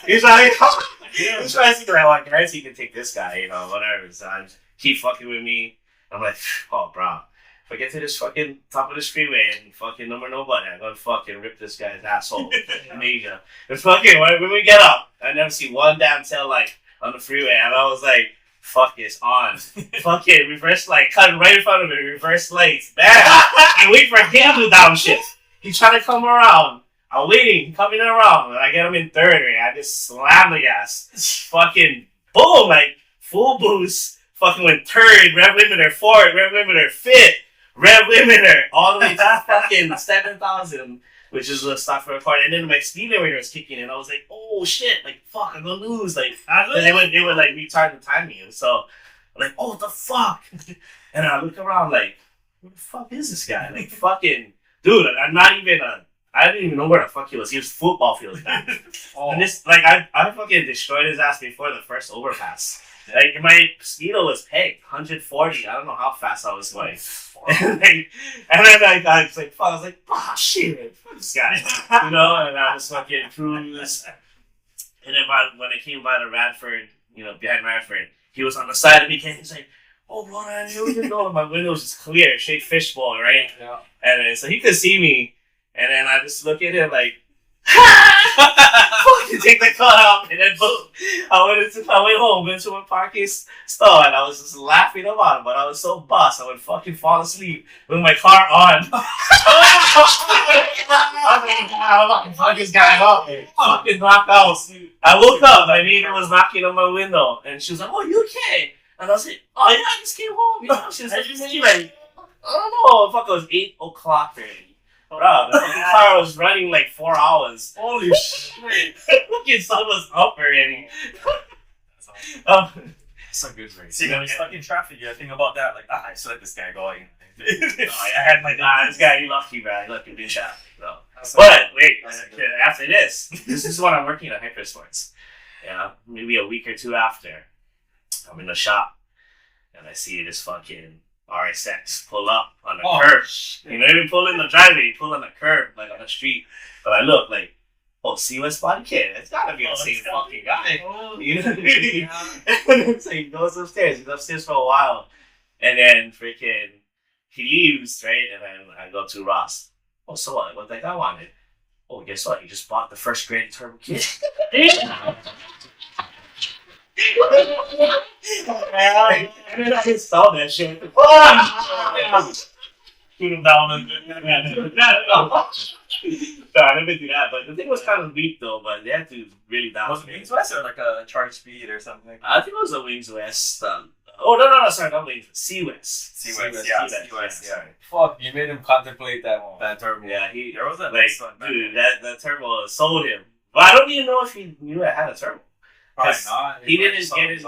He's trying to think like, guys, he can take this guy, whatever. So I keep fucking with me. I'm like, oh, bro. If I get to this fucking top of this freeway and fucking number nobody, I'm gonna fucking rip this guy's asshole in Asia. And fucking, when we get up, I never see one damn tail light on the freeway, and I was like, fuck this, on. Fucking reverse light, cut right in front of me, reverse lights. Bam! I wait for him to downshift. He's trying to come around. I'm waiting, coming around, and I get him in third, right? I just slam the gas. Fucking boom, like full boost. Fucking went third, rev limiter fourth, rev limiter fifth, rev limiter all the way to fucking 7,000, which is the stop for a part. And then my speed limiter was kicking in. I was like, oh shit, like fuck, I'm gonna lose. Like, they would like retard the timing. So I'm like, oh, what the fuck? And I look around like, who the fuck is this guy? Like, fucking dude, I didn't even know where the fuck he was. He was football field back. And this, like, I fucking destroyed his ass before the first overpass. Like, my speedo was pegged 140. I don't know how fast I was going. And then I was like, fuck. I was like, oh shit, fuck this guy. And I was fucking cruise. And then when I came by the Radford, behind Radford, he was on the side of me. He's like, oh, bro, I didn't know. My window was just clear, shake fishbowl, right? Yeah. And then, so he could see me. And then I just look at him like, fucking take the car out. And then boom, I went home, went to my parking store, and I was just laughing about it. But I was so bossed, I would fucking fall asleep with my car on. I was like, fuck this guy up. Fucking knocked out. I woke up, my neighbor was knocking on my window, and she was like, oh, you okay? And I was like, oh yeah, I just came home. She was like, I don't know, fuck, it was 8 o'clock already. Bro, the fucking car was running like 4 hours. Holy shit. Fucking sun was up already. That's a good race. See, when you're stuck in traffic, you think about that. Like, I just let this guy go. I had my this guy, he lucky, man. He lucky to be in traffic. So. But, wait, after this is when I'm working at Hypersports. Yeah, maybe a week or two after. I'm in the shop, and I see this fucking RSX pull up on the curb. He didn't even pull in the driveway, he pulled on the curb, like on the street. But I look like, oh, C-West body kit. It's gotta be the same fucking guy. You know what I mean? And so he goes upstairs. He's upstairs for a while. And then freaking, he leaves, right? And then I go to Ross. Oh, so what? What the guy wanted? Oh, guess what? He just bought the first Grand Turbo kit. I saw that shit. Put him down and no, I never do that. But the thing was kind of weak though. But they had to really down. Was it Wings West or like a charge speed or something? I think it was a Wings West. Oh no, sorry, not Wings. Sea West. Sea West. Sorry. Fuck, you made him contemplate that turbo. Yeah, There was a like, nice one. dude, that turbo sold him. But I don't even know if he knew I had a turbo. Probably not. He didn't get it.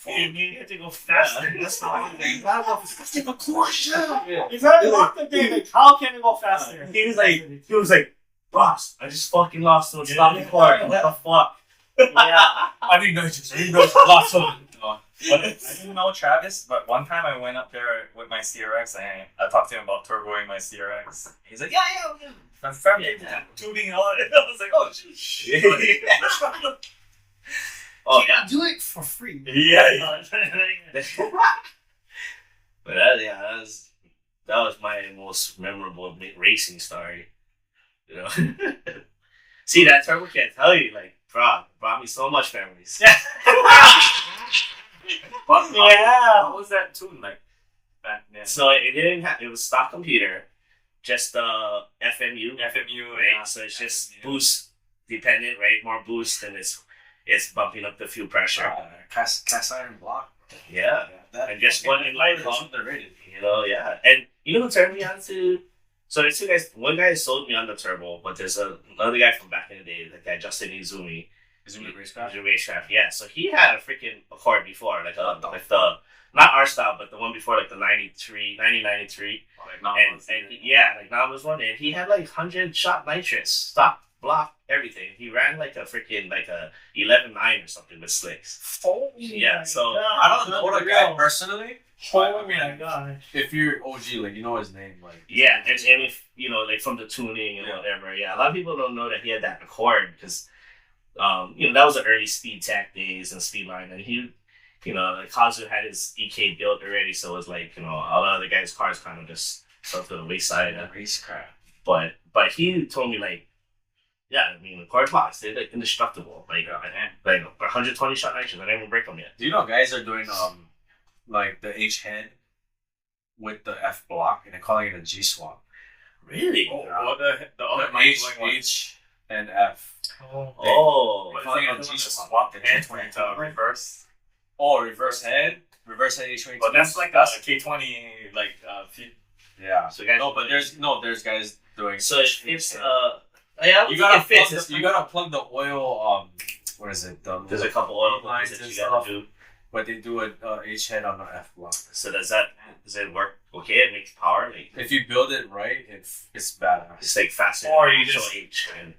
You need to go faster. Yeah. That's not you gotta go faster. Of course, Yeah. If I locked the day, like, how can it go faster? He was like, boss, I just fucking lost to a stopping cord. What the fuck? Yeah. I need nitrous. Lots of But I didn't know Travis, but one time I went up there with my CRX and I talked to him about turboing my CRX. He's like, yeah. I'm tubing and all that. I was like, oh, shit. Oh, yeah. Do it for free. Yeah. But that was my most memorable racing story. You know? See, that turbo can't tell you, like, bro, brought me so much memories. What was that tune like back then? So it didn't have, it was stock computer, just FMU, right? Yeah. So it's just boost dependent, right? More boost, and it's bumping up the fuel pressure. cast iron block. Yeah. And just one inline pump. Underrated. You know, yeah. And you know who turned me on to? So there's two guys. One guy sold me on the turbo, but there's another guy from back in the day, that guy Justin Izumi. Izumi Racecraft? Izumi Racecraft, yeah. So he had a freaking Accord before, like the not our style, but the one before, like the 1993. Like Nama's one, and he had like 100 shot nitrous, stock block, everything. He ran like a freaking like a 11.9 or something with slicks. Oh Yeah, so I don't know the guy personally. Oh my god. If you're OG, like, you know his name, like. yeah, and if you know, like from the tuning and whatever, yeah, a lot of people don't know that he had that Accord because, that was the early Speed Tech days and Speedline, and he, like Kazu had his EK built already, so it was like, all the other guys' cars kind of just fell to the wayside. Racecraft. But he told me like, yeah, I mean, the Accord blocks, they're like indestructible, like 120 shot nitrous, I didn't even break them yet. Do you know guys are doing like the H head with the F block and they're calling it a G swap? Really? The other H and F. Oh. They're calling it a G swap. Swap the K20 to reverse. Oh, reverse head H20. But that's like a K20 like yeah. So guys, but there's guys doing. So it's you gotta plug the oil. What is it? There's a couple oil lines that you gotta do. But they do a H head on the F block. So does it work okay? It makes power. Like, if you build it right, it's badass. it's like faster. Or you than just- H. And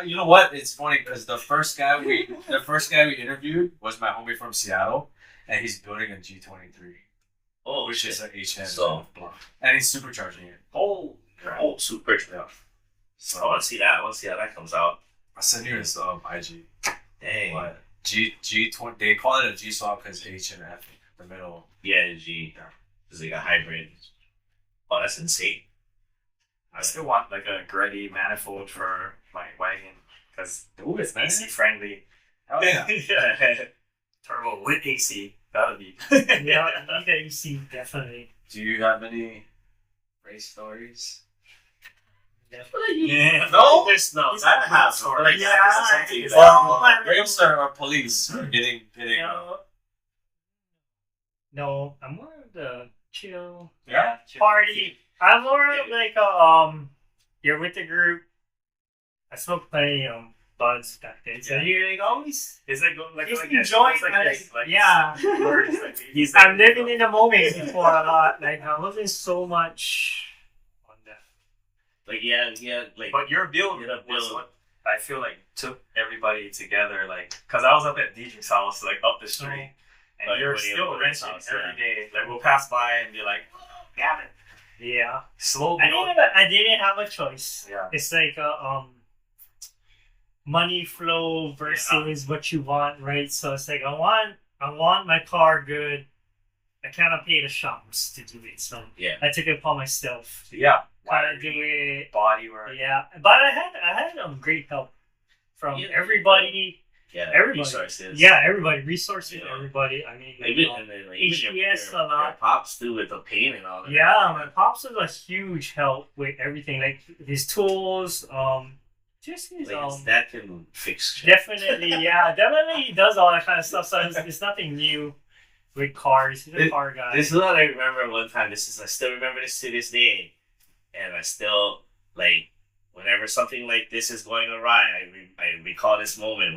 You know what? It's funny because the first guy we interviewed was my homie from Seattle, and he's building a G23, which shit. is an H head So- block, and he's supercharging it. Super. Yeah. So I want to see that. I want to see how that comes out. I'll send you his IG. Dang. But G20, they call it a G swap because H and F in the middle. Yeah, G. It's like a hybrid. Oh, that's insane. I still want like a Gretty manifold for my wagon because it's AC friendly. Hell yeah. Turbo with AC. That would be. Yeah, you see, definitely. Do you have any race stories? Yeah. No, there's no. He's I got have story. like Yeah. Well, race or police are getting No, I'm more of the chill Yeah. party. I'm more of like you're with the group. I smoked plenty buds back then, so you're like always It's like just like enjoying this, yeah. He's I'm living in the moment before a lot. Like I wasn't so much on that. Like yeah, like. But your build Yeah, was build. what I feel like took everybody together, like, cause I was up at DJ's house, like up the street, and Like, you're everybody still at wrenching house, every day. Like we'll pass by and be like, oh, Gavin, Yeah, slow I build. didn't have a choice. Yeah. It's like money flow versus what you want, right? So it's like I want my car good, I cannot pay the shops to do it, so Yeah. I took it upon myself. Yeah. Kind of do it. Body work. Yeah, but I had great help from everybody. Yeah, Everybody. resources. Yeah, everybody. Resources, Yeah. everybody. I mean, Even and then, like, even HDS your a lot. pops too with the pain and all that. Yeah, my pops was a huge help with everything, like his tools, just his Like, that can fix shit. definitely, yeah, definitely he does all that kind of stuff. So it's nothing new with cars. He's a car guy. This is what I remember one time. I still remember this to this day, and I still like whenever something like this is going awry. I recall this moment.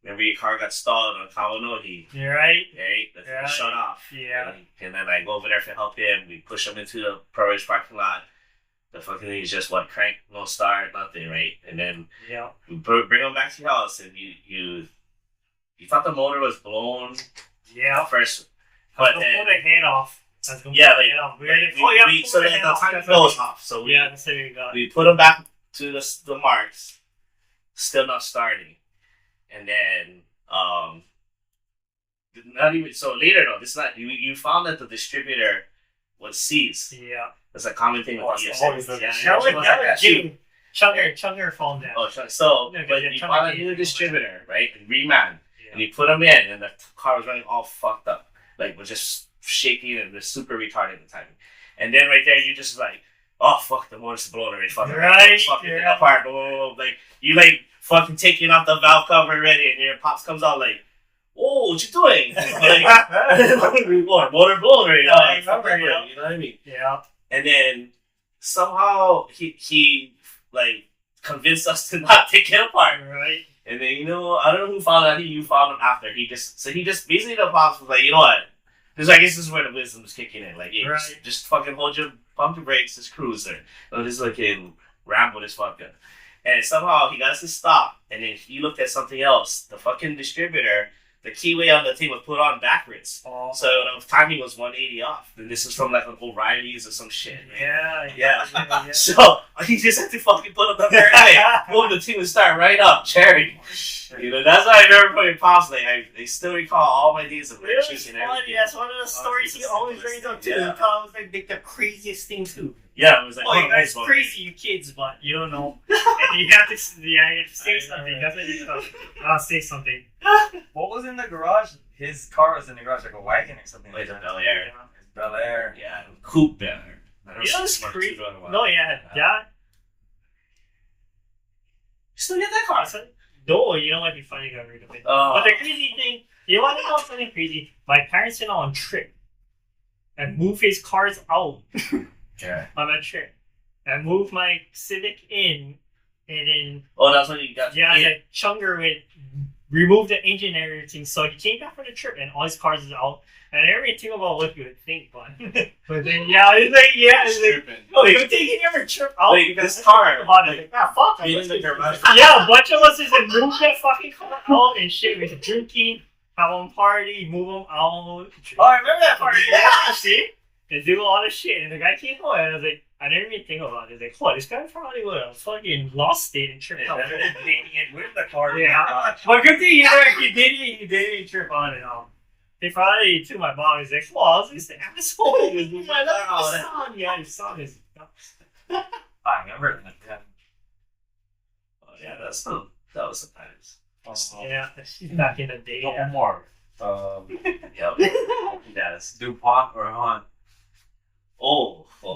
Remember your car got stalled on Kawanohi. You're right. Right? The thing shut off. Yeah. And then I go over there to help him. We push him into the Pro-Ridge parking lot. The fucking thing is just crank, no start, nothing, right? And then we bring him back to your house, and you thought the motor was blown. Yeah. At first, but then pull the head off. so then the time goes off. So that's what you got. we put him back to the marks, still not starting, and then not even so later though. This is not you found that the distributor was seized. Yeah. That's a common thing with Chugger phone down. Oh, so but you found a new distributor, right? And reman, and you put him in, and the car was running all fucked up, like was just shaking and was super retarded at the time. And then right there, you just like, oh fuck, the motor's blown already, fucking thing apart. Like you fucking taking off the valve cover already, and your pops comes out like, oh, what you doing? Motor blown already. I remember, you know what I mean? Yeah. And then somehow he convinced us to not take it apart. Right. And then I don't know who found out. I think you found him after. He just basically the pops was like, you know what? Because I guess this is where the wisdom is kicking in. Like, yeah, just fucking pump your brakes, just cruise there. This fucking ramble this fucker. And somehow he got us to stop. And then he looked at something else. The fucking distributor, the keyway on the thing was put on backwards. Oh. So the timing was 180 off. And this was from an O'Reilly's or some shit. Right? Yeah. So he just had to fucking put up the very way. Boom, the thing would start right up. Cherry. That's why I remember putting pops. They still recall all my days of wrenches and everything. That's one of the stories he always brings up too. He thought it was the craziest thing too. Yeah, it was like, oh, that's crazy, you kids, but you don't know. And you have to say something. That's what you know. I'll say something. What was in the garage? His car was in the garage, like a wagon or something. Like a Bel Air. Bel Air. Yeah, coupe Bel Air. It's crazy. No, yeah, that. You still get that car? No, you know what? Be funny, got rid of it. But the crazy thing, you want to know something crazy? My parents went on a trip and moved his cars out. Okay. On a trip. And moved my Civic in, and then... Oh, that's when you got... Yeah, like Chunger would remove the engine and everything, so he came back for the trip, and all his cars is out. And everything about what you would think, but... but then, it's like, no, he would take every trip out. Like, this car... Fuck. Yeah, a bunch of us just moved that fucking car out and shit. We were drinking, have one party, move them out. Oh, I remember that party. Yeah, see? And do all this shit, and the guy came home, and I was like, I didn't even think about it. I was like, oh, this guy probably would have fucking lost state and tripped out. With the car. Yeah. But good thing he didn't trip on it all. He probably to my mom. He's like, "Oh, I was just an asshole." Yeah, his son is. I remember that. Yeah. Oh yeah, that was some times. Yeah, she's back in the day. Couple more. Yep. Yes. DuPont or Hunt? Oh. I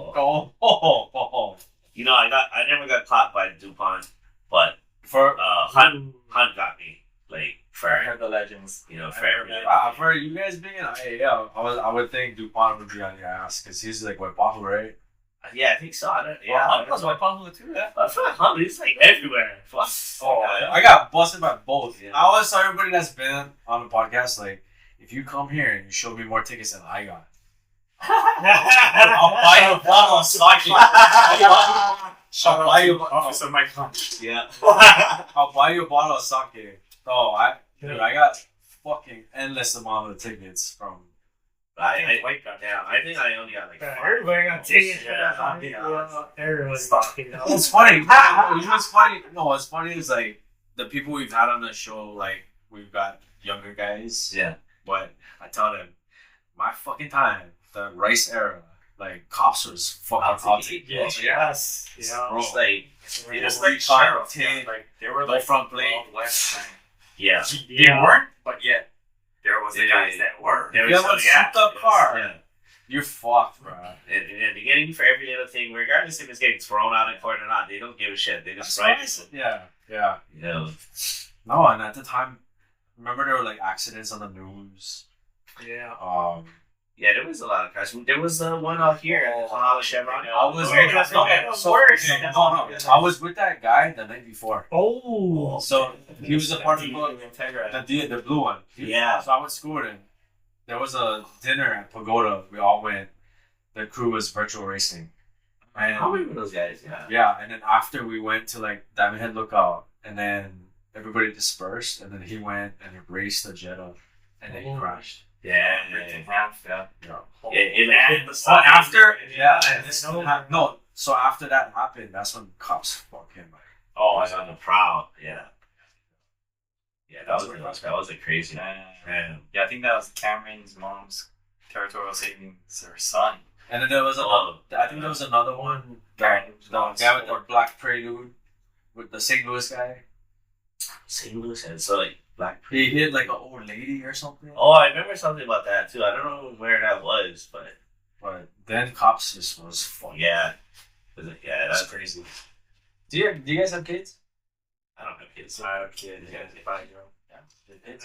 never got caught by DuPont, but Hunt got me. I heard the legends. For you guys being I would think DuPont would be on your ass because he's like White Papa, right? Yeah, I think so. Hunt was White Papa too. Yeah. I feel like Hunt is everywhere. I got busted by both. Yeah. I always tell everybody that's been on the podcast, like, if you come here and you show me more tickets than I got, I'll buy you a bottle of sake. I'll buy you Officer Mike Hunt. Yeah. I'll buy you a bottle of sake. Oh, I got fucking endless amount of tickets from. I think I only got everybody got tickets. Everyone's fucking. It's funny. What's funny? No, what's funny is like the people we've had on the show. Like we've got younger guys. Yeah. But I tell them, fucking time, the rice era, like cops was fucking out to eat. Yes. Yeah. Bro, It's like, They just just like like sheriff. tin, Like they were no like front plate. Wild West time. yeah. They weren't, but yet there was the Yeah, guys yeah. that were. There You was have a some- yeah, souped up yes, car. Yeah. You're fucked, bro. And they're getting for every little thing, regardless if it's getting thrown out in court or not. They don't give a shit. They just write it. Yeah. You know. No, and at the time, remember there were like accidents on the news. Yeah. Yeah, there was a lot of crashes. There was one out here at the Mahalo Chevron. I was Where with that's that- not so- worse. no, I was with that guy the night before. Oh. So he was a part of the blue one. Yeah. So I went to school with him. There was a dinner at Pagoda. We all went. The crew was virtual racing. And I remember those guys. Yeah. yeah, and then after we went to like Diamond Head Lookout, and then everybody dispersed, and then he went and raced the Jetta, and then he crashed. Yeah. Yeah. It like hit the So side. after, yeah, Yeah. and this no. So after that happened, that's when cops fucked him. Like, Oh, I was on the prowl. Yeah. Yeah, that was a crazy. Man. Yeah, I think that was Cameron's mom's territorial savings, her son. and then there was another. I think there was another one. The guy with the black prelude with the St. Louis guy. St. Louis had so like black. He hit like an old lady or something. Oh, I remember something about that too. I don't know where that was, but then cops just was fucking. yeah, yeah, that's crazy. Do you guys have kids? I don't have kids. I have kids. Yeah, if I go.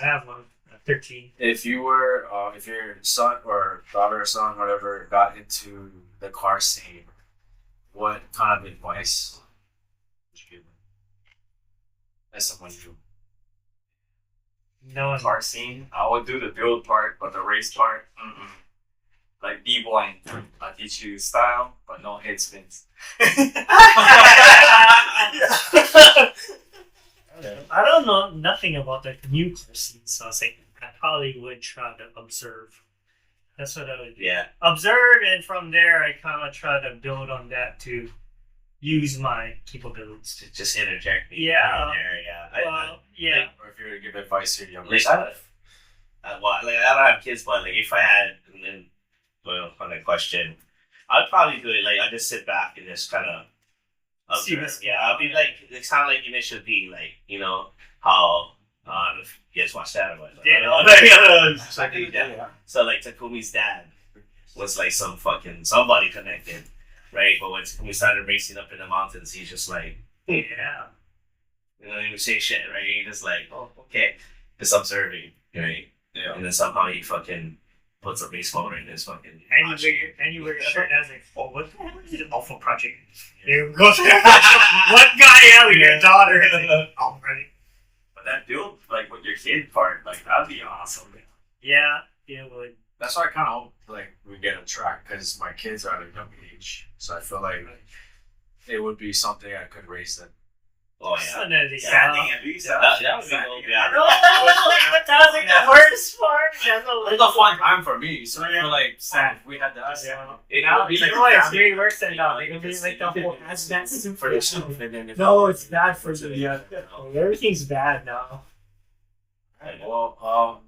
I have one. I'm 13. If you were, if your son or daughter or son, whatever, got into the car scene, what kind of advice would you give them? As someone new. No one. Car scene, I would do the build part, but the race part, like D1, I teach you style, but no head spins. I don't know nothing about the new car scene, so I was like, I probably would try to observe. That's what I would do. Yeah, Observe, and from there, I kind of try to build on that to use my capabilities. just interject me. Yeah. There, yeah. Yeah. Or if you were to give advice to your younger Like, son. I don't have kids, but like if I had, and then on that question, I'd probably do it. Like I just sit back and just kind of See observe. what's Yeah, I'll be like, it's kind of like Initial D, like how if you guys watch that or what? Yeah. So like Takumi's dad was like somebody connected, right? But when we started racing up in the mountains, he's just like, Yeah. you know, he would say shit, right? He just like, oh, okay, just observing, right? Yeah. And then somehow he fucking puts a race motor in his fucking. And you wear your shirt as like, oh, what the hell is it? Alpha Project. There we go. One guy out with your daughter. Oh, right. But that build, like with your kid part, like that'd be awesome. Yeah, it would. That's why I kind of hope like we get a track because my kids are at a young age, so I feel like it would be something I could race them. Oh yeah. Standing at least. That would be dope, yeah. What sounds like the worst part? It's a fun time for me, so I feel like if we had that. Now, you know what? It's very worse than now. They're gonna be like the whole hazmat suit for this. No, it's bad for you. Yeah. Everything's bad now. Well,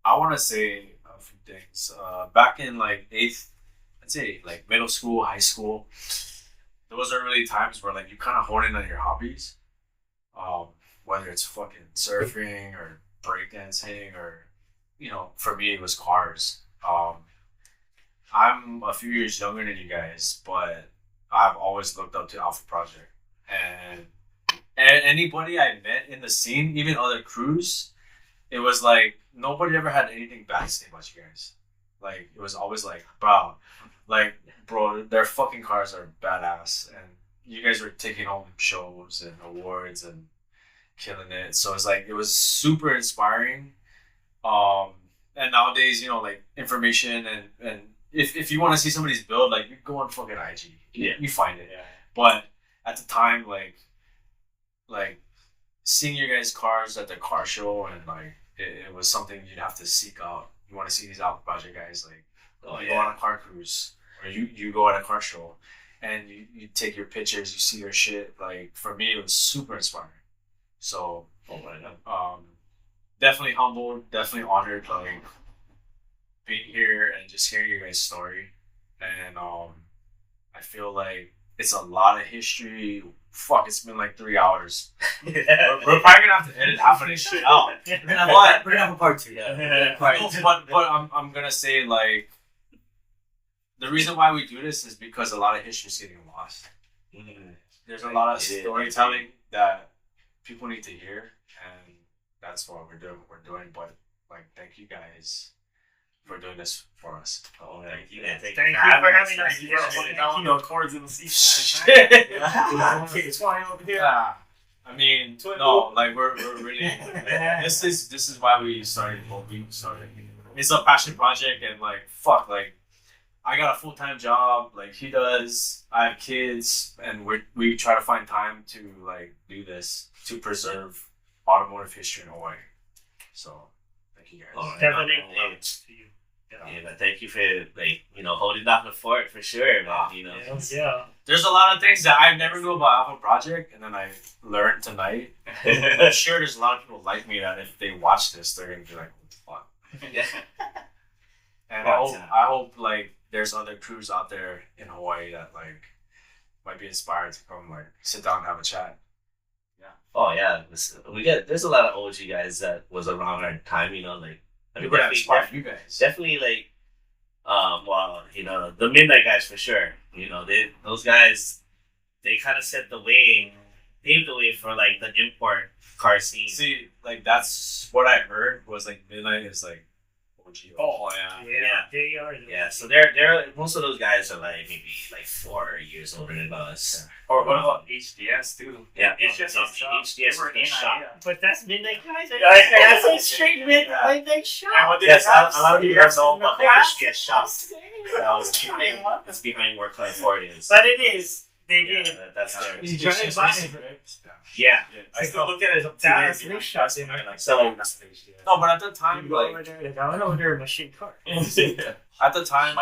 I want to say a few things. Back in like I'd say like middle school, high school, those are really times where like you kind of hone in on your hobbies. Whether it's fucking surfing or breakdancing or, for me it was cars. I'm a few years younger than you guys, but I've always looked up to Alpha Project. And anybody I met in the scene, even other crews, it was like nobody ever had anything bad to say about you guys. Like it was always like, bro, their fucking cars are badass, and you guys were taking home shows and awards and killing it. So it's like it was super inspiring. And nowadays, like information and if you want to see somebody's build, like you go on fucking IG, you find it. Yeah. But at the time, like seeing your guys' cars at the car show, and like it was something you'd have to seek out. You want to see these Alpha Project guys, like you go on a car cruise, or you go at a car show, and you take your pictures, you see their shit. Like for me, it was super inspiring. So definitely humbled, definitely honored. Like being here and just hearing your guys' story. And I feel like it's a lot of history. Fuck, it's been like 3 hours. We're probably gonna have to edit half of this shit out. We're gonna have a part 2. Yeah. But I'm gonna say, like, the reason why we do this is because a lot of history is getting lost. There's a lot of storytelling that people need to hear, and that's what we're doing. But like, thank you guys for doing this for us. Oh, thank you. Thank you for having us. Thank you for putting down the chords in the seat. It's flying over here. Yeah. I mean, no, like we're really. This is why we started what we started. It's a passion project, and like fuck, like I got a full-time job, like he does. I have kids, and we try to find time to like do this to preserve automotive history in Hawaii. So thank you guys. All right. Definitely. Yeah, but thank you for like holding down the fort for sure, man. Yeah. There's a lot of things that I never knew about Alpha Project, and then I learned tonight. I'm sure there's a lot of people like me that if they watch this, they're gonna be like, "What the fuck?" Yeah. And I hope like there's other crews out there in Hawaii that like might be inspired to come like sit down and have a chat. Oh yeah, there's a lot of OG guys that was around our time. Like I mean, You guys. definitely like the Midnight guys for sure. Those guys, they kind of set the way, paved the way for like the import car scene. See, like that's what I heard was like Midnight is like OG. Oh yeah. They are. Yeah, so they're most of those guys are like maybe like 4 years older than us. Or what about HDS too? Yeah, HDS were in shop. But that's Midnight Guys. That's a straight Midnight shop. And what did Yes, have? a lot of people know about Class. HDS shops. That's behind where Client Ford is. But it is. They did. That's there. You drive by it, right? Yeah. I still look at it as a That's big shots in there. So No, but at the time, You go like over there. I went over there in a machine car. at the time,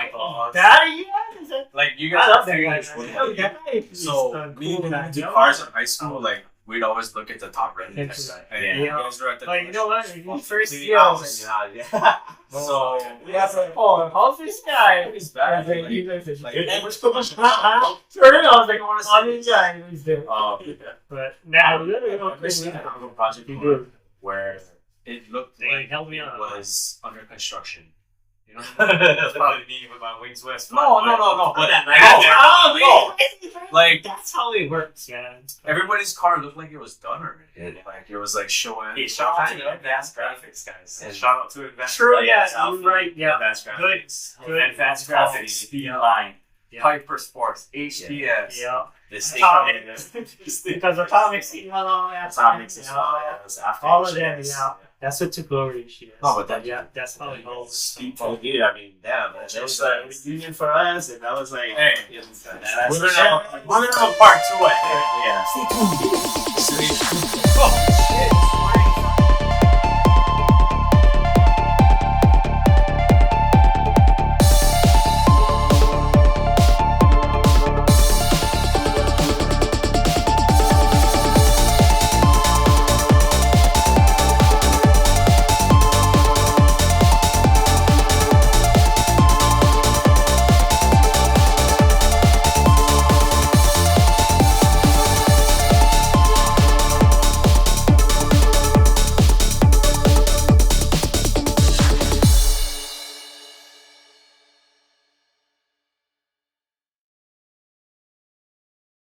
Is it? like you I guys love are that guy. figures with Oh, him. that guy is So me cool and guy. him do cars in high school, like we'd always look at the top rated Yeah. guys. Yeah. And you guys were at the But you know what? When you first Completely see, I was out. like, yeah. So we have like, oh, how's this guy? it's bad. Like, Like, he lives in- like, I was like, oh, this guy was there. But now, I wish we had a project You board do. where it looked They like helped me it out. was under construction. You know? That's probably me with my Wings West. No. But Like That's how it works, man. everybody's car looked like it was done already. Yeah. Like it was like showing. Hey, shout out to Advanced Graphics, guys. And- Shout out to Advanced True, Graphics. yeah, you're right, yeah. Advanced graphics. Good. Advanced Good. Graphics, Speedline, Yeah. Hypersports, HDS. Yeah. This thing. Because Atomics, all that. Atomics as well. Yeah, it was after All of them, HDS. yeah. That's what took over HDS. No, but that- yeah, that's how it goes. Oh, dude, I mean, damn, man. That was a reunion for us, and that was like, Hey, that's we're gonna have a part 2, I think. yeah. Oh.